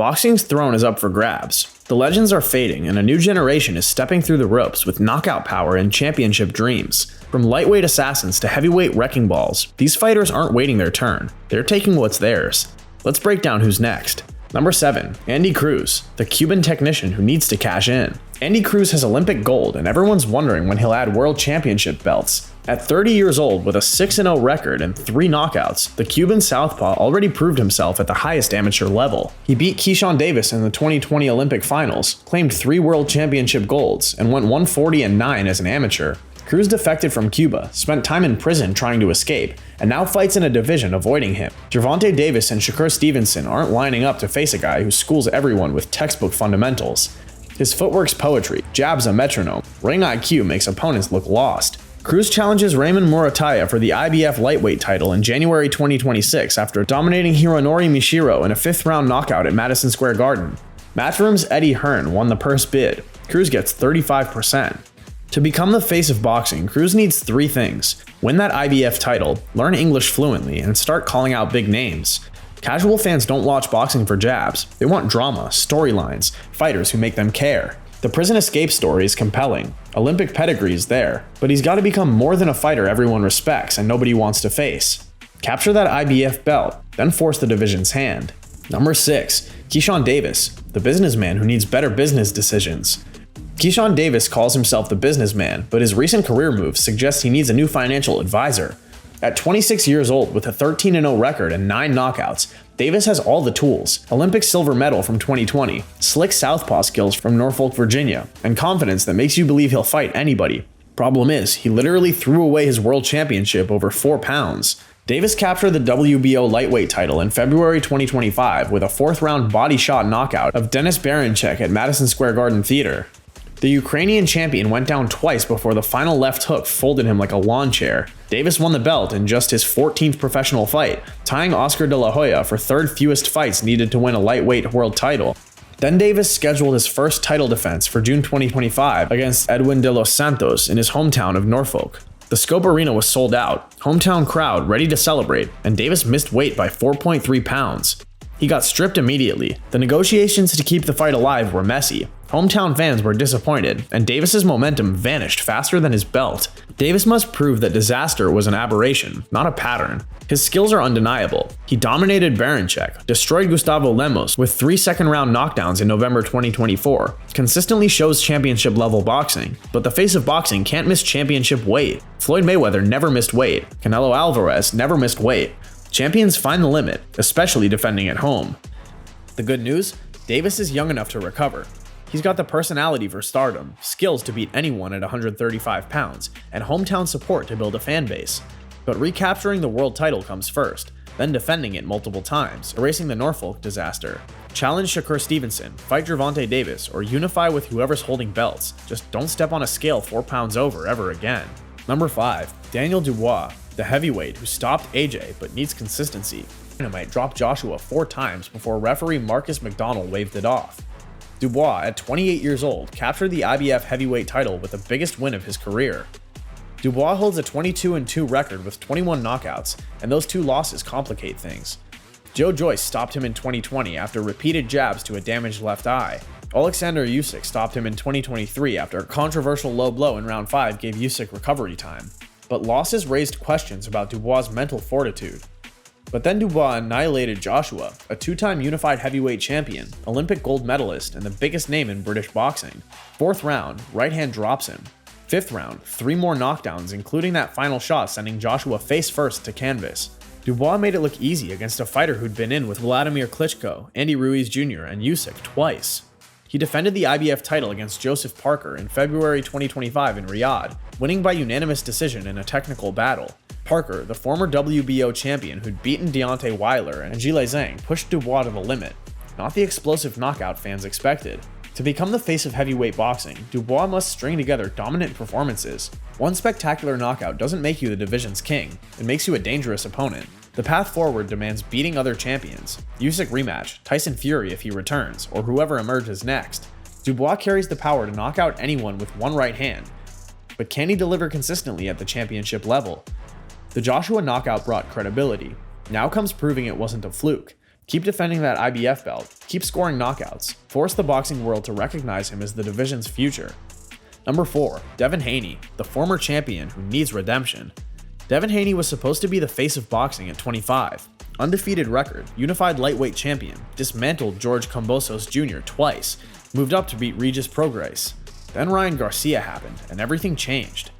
Boxing's throne is up for grabs. The legends are fading, and a new generation is stepping through the ropes with knockout power and championship dreams. From lightweight assassins to heavyweight wrecking balls, these fighters aren't waiting their turn. They're taking what's theirs. Let's break down who's next. Number 7. Andy Cruz, the Cuban technician who needs to cash in. Andy Cruz has Olympic gold, and everyone's wondering when he'll add world championship belts. At 30 years old with a 6-0 record and 3 knockouts, the Cuban southpaw already proved himself at the highest amateur level. He beat Keyshawn Davis in the 2020 Olympic finals, claimed 3 world championship golds, and went 140-9 as an amateur. Cruz defected from Cuba, spent time in prison trying to escape, and now fights in a division avoiding him. Gervonta Davis and Shakur Stevenson aren't lining up to face a guy who schools everyone with textbook fundamentals. His footwork's poetry, jabs a metronome, ring IQ makes opponents look lost. Cruz challenges Raymond Murataya for the IBF lightweight title in January 2026 after dominating Hironori Mishiro in a 5th-round knockout at Madison Square Garden. Matchroom's Eddie Hearn won the purse bid. Cruz gets 35%. To become the face of boxing, Cruz needs 3 things: win that IBF title, learn English fluently, and start calling out big names. Casual fans don't watch boxing for jabs. They want drama, storylines, fighters who make them care. The prison escape story is compelling. Olympic pedigree is there, but he's got to become more than a fighter everyone respects and nobody wants to face. Capture that IBF belt, then force the division's hand. Number 6. Keyshawn Davis, the businessman who needs better business decisions. Keyshawn Davis calls himself the businessman, but his recent career moves suggest he needs a new financial advisor. At 26 years old with a 13-0 record and 9 knockouts, Davis has all the tools: Olympic silver medal from 2020, slick southpaw skills from Norfolk, Virginia, and confidence that makes you believe he'll fight anybody. Problem is, he literally threw away his world championship over 4 pounds. Davis captured the WBO lightweight title in February 2025 with a 4th-round body shot knockout of Denis Berinchyk at Madison Square Garden Theater. The Ukrainian champion went down twice before the final left hook folded him like a lawn chair. Davis won the belt in just his 14th professional fight, tying Oscar De La Hoya for 3rd fewest fights needed to win a lightweight world title. Then Davis scheduled his first title defense for June 2025 against Edwin de los Santos in his hometown of Norfolk. The Scope Arena was sold out, hometown crowd ready to celebrate, and Davis missed weight by 4.3 pounds. He got stripped immediately. The negotiations to keep the fight alive were messy. Hometown fans were disappointed, and Davis's momentum vanished faster than his belt. Davis must prove that disaster was an aberration, not a pattern. His skills are undeniable. He dominated Berinchyk, destroyed Gustavo Lemos with 3 second-round knockdowns in November 2024, consistently shows championship-level boxing, but the face of boxing can't miss championship weight. Floyd Mayweather never missed weight. Canelo Alvarez never missed weight. Champions find the limit, especially defending at home. The good news? Davis is young enough to recover. He's got the personality for stardom, skills to beat anyone at 135 pounds, and hometown support to build a fan base. But recapturing the world title comes first, then defending it multiple times, erasing the Norfolk disaster. Challenge Shakur Stevenson, fight Gervonta Davis, or unify with whoever's holding belts. Just don't step on a scale 4 pounds over ever again. Number 5. Daniel Dubois, the heavyweight who stopped AJ but needs consistency. Dynamite dropped Joshua 4 times before referee Marcus McDonald waved it off. Dubois, at 28 years old, captured the IBF heavyweight title with the biggest win of his career. Dubois holds a 22-2 record with 21 knockouts, and those 2 losses complicate things. Joe Joyce stopped him in 2020 after repeated jabs to a damaged left eye. Alexander Usyk stopped him in 2023 after a controversial low blow in round 5 gave Usyk recovery time. But losses raised questions about Dubois' mental fortitude. But then Dubois annihilated Joshua, a 2-time unified heavyweight champion, Olympic gold medalist, and the biggest name in British boxing. 4th round, right hand drops him. 5th round, 3 more knockdowns, including that final shot sending Joshua face first to canvas. Dubois made it look easy against a fighter who'd been in with Vladimir Klitschko, Andy Ruiz Jr., and Usyk twice. He defended the IBF title against Joseph Parker in February 2025 in Riyadh, winning by unanimous decision in a technical battle. Parker, the former WBO champion who'd beaten Deontay Wilder and Zhilei Zhang, pushed Dubois to the limit. Not the explosive knockout fans expected. To become the face of heavyweight boxing, Dubois must string together dominant performances. One spectacular knockout doesn't make you the division's king, it makes you a dangerous opponent. The path forward demands beating other champions. Usyk rematch, Tyson Fury if he returns, or whoever emerges next. Dubois carries the power to knock out anyone with one right hand, but can he deliver consistently at the championship level? The Joshua knockout brought credibility. Now comes proving it wasn't a fluke. Keep defending that IBF belt, keep scoring knockouts, force the boxing world to recognize him as the division's future. Number 4. Devin Haney, the former champion who needs redemption. Devin Haney was supposed to be the face of boxing at 25. Undefeated record, unified lightweight champion, dismantled George Kambosos Jr. twice, moved up to beat Regis Prograis. Then Ryan Garcia happened, and everything changed.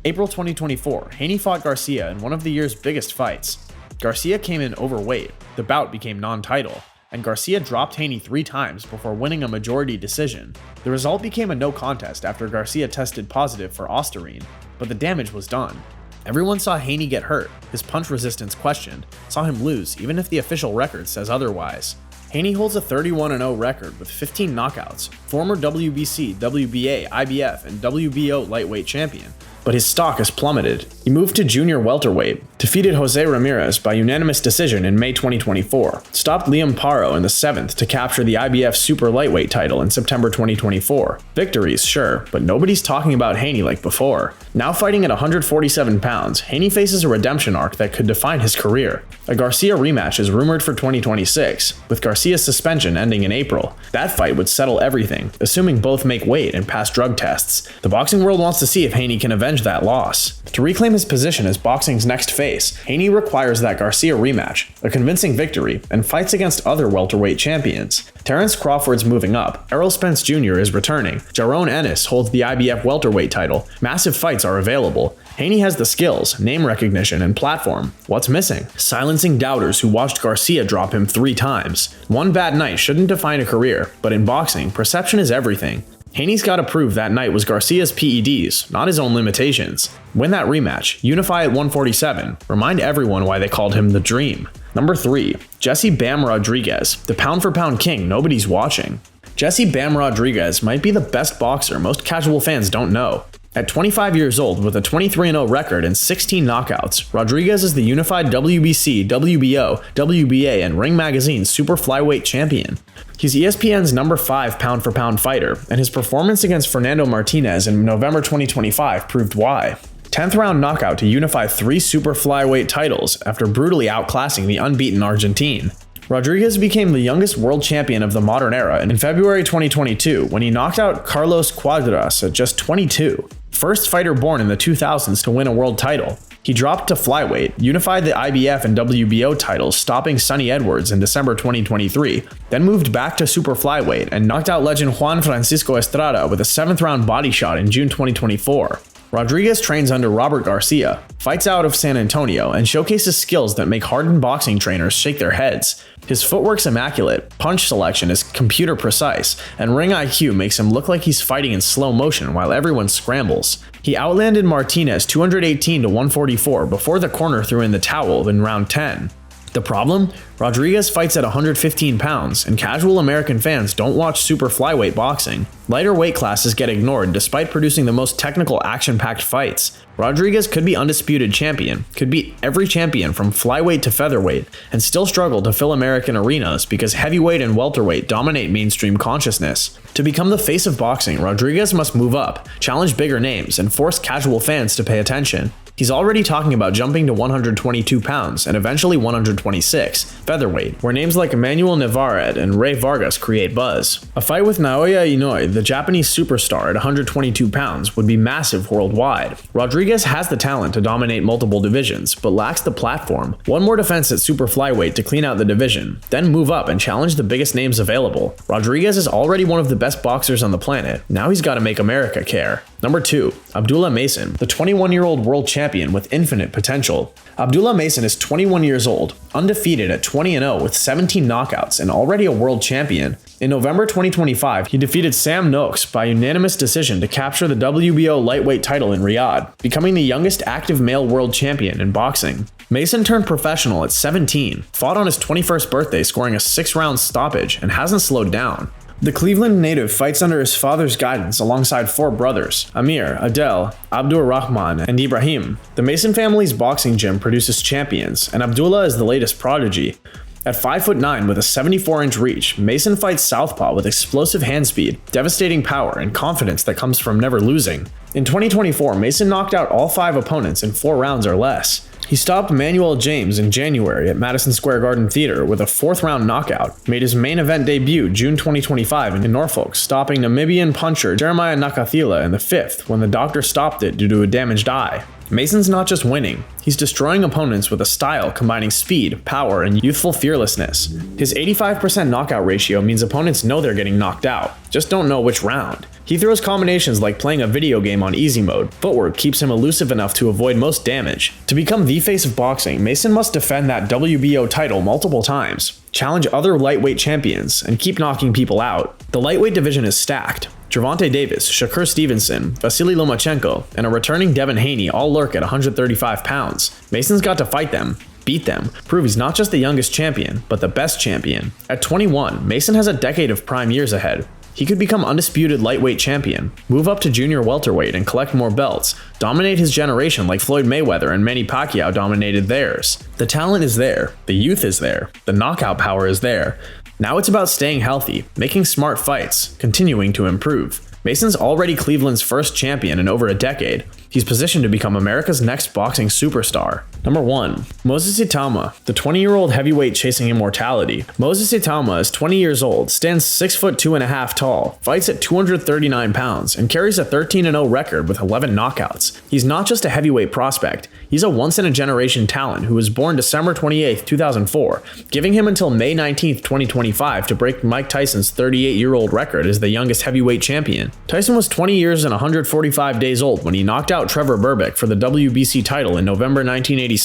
April 2024, Haney fought Garcia in one of the year's biggest fights. Garcia came in overweight, the bout became non-title, and Garcia dropped Haney 3 times before winning a majority decision. The result became a no contest after Garcia tested positive for Ostarine, but the damage was done. Everyone saw Haney get hurt, his punch resistance questioned, saw him lose even if the official record says otherwise. Haney holds a 31-0 record with 15 knockouts, former WBC, WBA, IBF, and WBO lightweight champion, but his stock has plummeted. He moved to junior welterweight, defeated Jose Ramirez by unanimous decision in May 2024, stopped Liam Paro in the 7th to capture the IBF super lightweight title in September 2024. Victories, sure, but nobody's talking about Haney like before. Now fighting at 147 pounds, Haney faces a redemption arc that could define his career. A Garcia rematch is rumored for 2026, with Garcia's suspension ending in April. That fight would settle everything, assuming both make weight and pass drug tests. The boxing world wants to see if Haney can avenge that loss. To reclaim his position as boxing's next face, Haney requires that Garcia rematch, a convincing victory, and fights against other welterweight champions. Terrence Crawford's moving up, Errol Spence Jr. is returning, Jaron Ennis holds the IBF welterweight title, massive fights are available. Haney has the skills, name recognition, and platform. What's missing? Silencing doubters who watched Garcia drop him 3 times. One bad night shouldn't define a career, but in boxing, perception is everything. Haney's got to prove that night was Garcia's PEDs, not his own limitations. Win that rematch, unify at 147, remind everyone why they called him the Dream. Number 3. Jesse Bam Rodriguez, the pound-for-pound king nobody's watching. Jesse Bam Rodriguez might be the best boxer most casual fans don't know. At 25 years old with a 23-0 record and 16 knockouts, Rodriguez is the unified WBC, WBO, WBA, and Ring Magazine's super flyweight champion. He's ESPN's number 5 pound-for-pound fighter, and his performance against Fernando Martinez in November 2025 proved why. 10th round knockout to unify 3 super flyweight titles after brutally outclassing the unbeaten Argentine. Rodriguez became the youngest world champion of the modern era in February 2022 when he knocked out Carlos Cuadras at just 22. First fighter born in the 2000s to win a world title. He dropped to flyweight, unified the IBF and WBO titles, stopping Sonny Edwards in December 2023, then moved back to super flyweight and knocked out legend Juan Francisco Estrada with a 7th round body shot in June 2024. Rodriguez trains under Robert Garcia, fights out of San Antonio, and showcases skills that make hardened boxing trainers shake their heads. His footwork's immaculate, punch selection is computer precise, and ring IQ makes him look like he's fighting in slow motion while everyone scrambles. He outlanded Martinez 218 to 144 before the corner threw in the towel in round 10. The problem? Rodriguez fights at 115 pounds, and casual American fans don't watch super flyweight boxing. Lighter weight classes get ignored despite producing the most technical, action-packed fights. Rodriguez could be undisputed champion, could beat every champion from flyweight to featherweight, and still struggle to fill American arenas because heavyweight and welterweight dominate mainstream consciousness. To become the face of boxing, Rodriguez must move up, challenge bigger names, and force casual fans to pay attention. He's already talking about jumping to 122 pounds and eventually 126, featherweight, where names like Emmanuel Navarrete and Ray Vargas create buzz. A fight with Naoya Inoue, the Japanese superstar, at 122 pounds would be massive worldwide. Rodriguez has the talent to dominate multiple divisions, but lacks the platform. One more defense at super flyweight to clean out the division, then move up and challenge the biggest names available. Rodriguez is already one of the best boxers on the planet. Now he's got to make America care. Number 2. Abdullah Mason, the 21-year-old world champion with infinite potential. Abdullah Mason is 21 years old, undefeated at 20-0 with 17 knockouts and already a world champion. In November 2025, he defeated Sam Noakes by unanimous decision to capture the WBO lightweight title in Riyadh, becoming the youngest active male world champion in boxing. Mason turned professional at 17, fought on his 21st birthday scoring a 6-round stoppage, and hasn't slowed down. The Cleveland native fights under his father's guidance alongside 4 brothers, Amir, Adel, Abdur Rahman, and Ibrahim. The Mason family's boxing gym produces champions, and Abdullah is the latest prodigy. At 5'9" with a 74-inch reach, Mason fights southpaw with explosive hand speed, devastating power, and confidence that comes from never losing. In 2024, Mason knocked out all 5 opponents in 4 rounds or less. He stopped Manuel James in January at Madison Square Garden Theater with a 4th-round knockout, made his main event debut June 2025 in Norfolk, stopping Namibian puncher Jeremiah Nakathila in the 5th when the doctor stopped it due to a damaged eye. Mason's not just winning, he's destroying opponents with a style combining speed, power, and youthful fearlessness. His 85% knockout ratio means opponents know they're getting knocked out, just don't know which round. He throws combinations like playing a video game on easy mode. Footwork keeps him elusive enough to avoid most damage. To become the face of boxing, Mason must defend that WBO title multiple times, challenge other lightweight champions, and keep knocking people out. The lightweight division is stacked. Gervonta Davis, Shakur Stevenson, Vasily Lomachenko, and a returning Devin Haney all lurk at 135 pounds. Mason's got to fight them, beat them, prove he's not just the youngest champion, but the best champion. At 21, Mason has a decade of prime years ahead. He could become undisputed lightweight champion, move up to junior welterweight and collect more belts, dominate his generation like Floyd Mayweather and Manny Pacquiao dominated theirs. The talent is there, the youth is there, the knockout power is there. Now it's about staying healthy, making smart fights, continuing to improve. Mason's already Cleveland's first champion in over a decade. He's positioned to become America's next boxing superstar. Number 1. Moses Itauma, the 20-year-old heavyweight chasing immortality. Moses Itauma is 20 years old, stands 6'2.5" tall, fights at 239 pounds, and carries a 13-0 record with 11 knockouts. He's not just a heavyweight prospect, he's a once-in-a-generation talent who was born December 28, 2004, giving him until May 19, 2025 to break Mike Tyson's 38-year-old record as the youngest heavyweight champion. Tyson was 20 years and 145 days old when he knocked out Trevor Berbick for the WBC title in November 1986.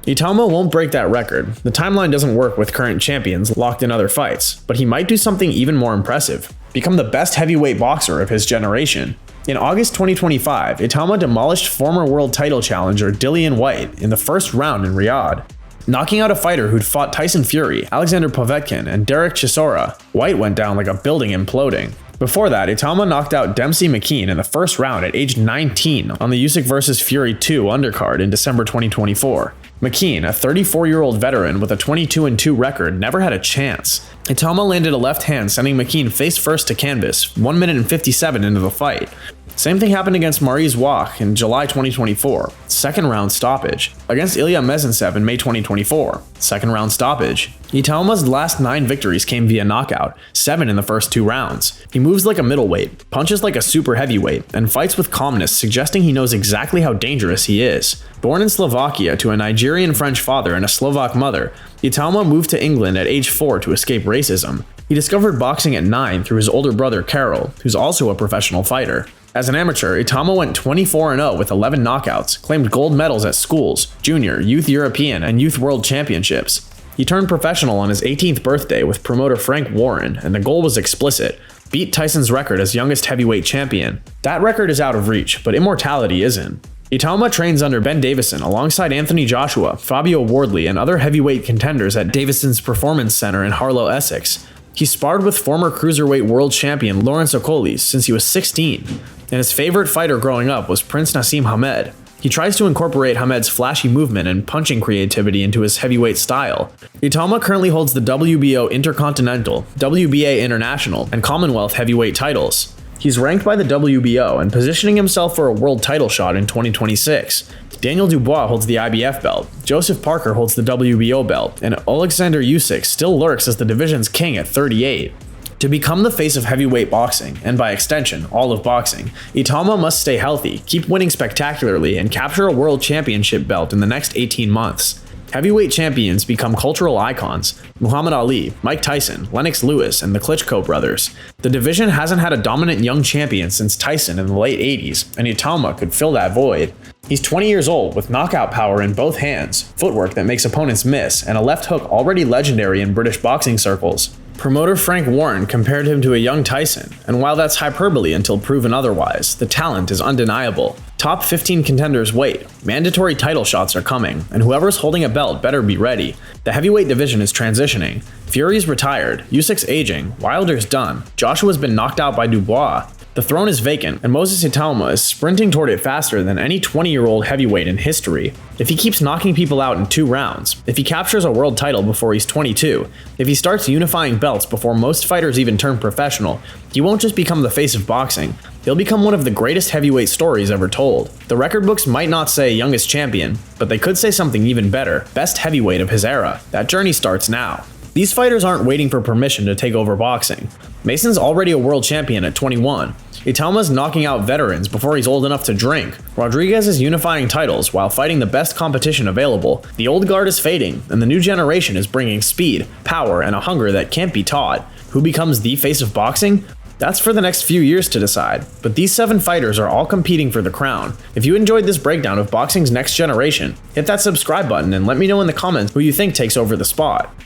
Itauma won't break that record. The timeline doesn't work with current champions locked in other fights, but he might do something even more impressive. Become the best heavyweight boxer of his generation. In August 2025, Itauma demolished former world title challenger Dillian Whyte in the first round in Riyadh. Knocking out a fighter who'd fought Tyson Fury, Alexander Povetkin, and Derek Chisora, Whyte went down like a building imploding. Before that, Itauma knocked out Dempsey McKean in the first round at age 19 on the Usyk vs. Fury 2 undercard in December 2024. McKean, a 34-year-old veteran with a 22-2 record, never had a chance. Itauma landed a left hand, sending McKean face first to canvas, 1 minute and 57 into the fight. Same thing happened against Maurice Wach in July 2024, second round stoppage. Against Ilya Mezentsev in May 2024, second round stoppage. Itauma's last 9 victories came via knockout, 7 in the first 2 rounds. He moves like a middleweight, punches like a super heavyweight, and fights with calmness, suggesting he knows exactly how dangerous he is. Born in Slovakia to a Nigerian French father and a Slovak mother, Itauma moved to England at age 4 to escape racism. He discovered boxing at 9 through his older brother Carol, who's also a professional fighter. As an amateur, Itauma went 24-0 with 11 knockouts, claimed gold medals at schools, junior, youth European, and youth world championships. He turned professional on his 18th birthday with promoter Frank Warren, and the goal was explicit: beat Tyson's record as youngest heavyweight champion. That record is out of reach, but immortality isn't. Itauma trains under Ben Davison alongside Anthony Joshua, Fabio Wardley, and other heavyweight contenders at Davison's Performance Center in Harlow, Essex. He sparred with former cruiserweight world champion Lawrence Okolie since he was 16, and his favorite fighter growing up was Prince Nassim Hamed. He tries to incorporate Hamed's flashy movement and punching creativity into his heavyweight style. Itauma currently holds the WBO Intercontinental, WBA International, and Commonwealth heavyweight titles. He's ranked by the WBO and positioning himself for a world title shot in 2026. Daniel Dubois holds the IBF belt, Joseph Parker holds the WBO belt, and Alexander Usyk still lurks as the division's king at 38. To become the face of heavyweight boxing, and by extension, all of boxing, Itauma must stay healthy, keep winning spectacularly, and capture a world championship belt in the next 18 months. Heavyweight champions become cultural icons: Muhammad Ali, Mike Tyson, Lennox Lewis, and the Klitschko brothers. The division hasn't had a dominant young champion since Tyson in the late 80s, and Itauma could fill that void. He's 20 years old with knockout power in both hands, footwork that makes opponents miss, and a left hook already legendary in British boxing circles. Promoter Frank Warren compared him to a young Tyson, and while that's hyperbole until proven otherwise, the talent is undeniable. Top 15 contenders wait, mandatory title shots are coming, and whoever's holding a belt better be ready. The heavyweight division is transitioning. Fury's retired, Usyk's aging, Wilder's done, Joshua's been knocked out by Dubois. The throne is vacant, and Moses Itauma is sprinting toward it faster than any 20-year-old heavyweight in history. If he keeps knocking people out in 2 rounds, if he captures a world title before he's 22, if he starts unifying belts before most fighters even turn professional, he won't just become the face of boxing, he'll become one of the greatest heavyweight stories ever told. The record books might not say youngest champion, but they could say something even better, best heavyweight of his era. That journey starts now. These fighters aren't waiting for permission to take over boxing. Mason's already a world champion at 21. Itauma's knocking out veterans before he's old enough to drink. Rodriguez is unifying titles while fighting the best competition available. The old guard is fading, and the new generation is bringing speed, power, and a hunger that can't be taught. Who becomes the face of boxing? That's for the next few years to decide, but these 7 fighters are all competing for the crown. If you enjoyed this breakdown of boxing's next generation, hit that subscribe button and let me know in the comments who you think takes over the spot.